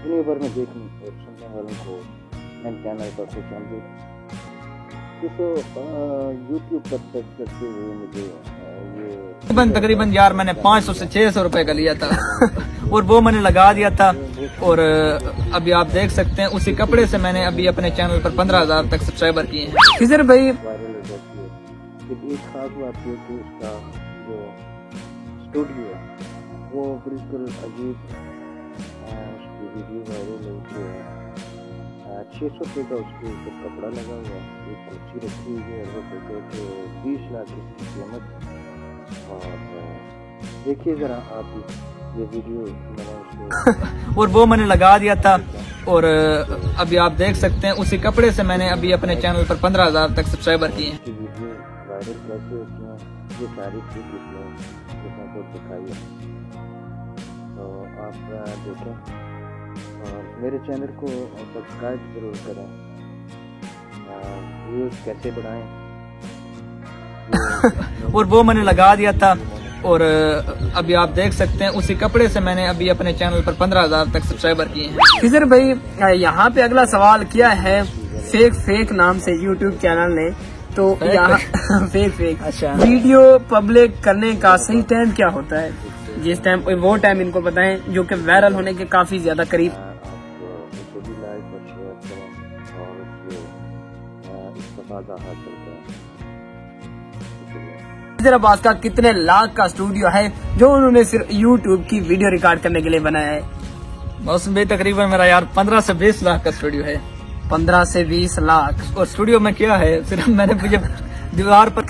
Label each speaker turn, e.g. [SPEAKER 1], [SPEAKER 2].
[SPEAKER 1] दुनिया भर में देखने और सुनने वालों को मेरे चैनल पर खुश आमदीद। दोस्तों यूट्यूब पर सर्च करते हुए मुझे
[SPEAKER 2] तकरीबन यार मैंने 500 से 600 रुपए का लिया था और वो मैंने लगा दिया था। और अभी आप देख सकते हैं उसी कपड़े से मैंने अभी अपने चैनल पर 15,000 तक सब्सक्राइबर किए हैं। किधर भाई
[SPEAKER 1] वायरल हो जाती है। एक खास बात ये कि उसका जो स्टूडियो है वो बिल्कुल अजीब, उसकी वीडियो वायरल होती है। 600 रुपये का उसके ऊपर कपड़ा लगा हुआ है, एक कुर्सी रखी हुई है और वो कहते हैं कि 20 लाख इसकी कीमत। और देखिए ज़रा आप ये वीडियो मैंने उसको
[SPEAKER 2] और वो मैंने लगा दिया था। और अभी आप देख सकते हैं उसी कपड़े से मैंने अभी अपने चैनल पर 15,000 तक सब्सक्राइबर किए हैं।
[SPEAKER 1] वीडियो वायरल कैसे होती हैं ये सारी चीज़ इसमें को दिखाई है, तो आप देखें और मेरे चैनल को सब्सक्राइब जरूर करें। व्यूज़ कैसे बढ़ाएं
[SPEAKER 2] और वो मैंने लगा दिया था। और अभी आप देख सकते हैं उसी कपड़े से मैंने अभी अपने चैनल पर 15,000 तक सब्सक्राइबर किए हैं।
[SPEAKER 3] खिजर भाई यहाँ पे अगला सवाल किया है फेक नाम से यूट्यूब चैनल ने, तो यहाँ फेक
[SPEAKER 2] अच्छा
[SPEAKER 3] वीडियो पब्लिक करने का सही टाइम क्या होता है? जिस टाइम वो टाइम इनको बताएं जो कि वायरल होने के काफी ज्यादा करीब।
[SPEAKER 1] आप इसको भी लाइक और शेयर करें और इस्तेफादा हासिल करें।
[SPEAKER 3] हैदराबाद का कितने लाख का स्टूडियो है जो उन्होंने सिर्फ यूट्यूब की वीडियो रिकॉर्ड करने के लिए बनाया है?
[SPEAKER 2] मौसम भी तकरीबन मेरा यार 15 से 20 लाख का स्टूडियो है।
[SPEAKER 3] 15 से 20 लाख।
[SPEAKER 2] और स्टूडियो में क्या है, सिर्फ मैंने मुझे दीवार पर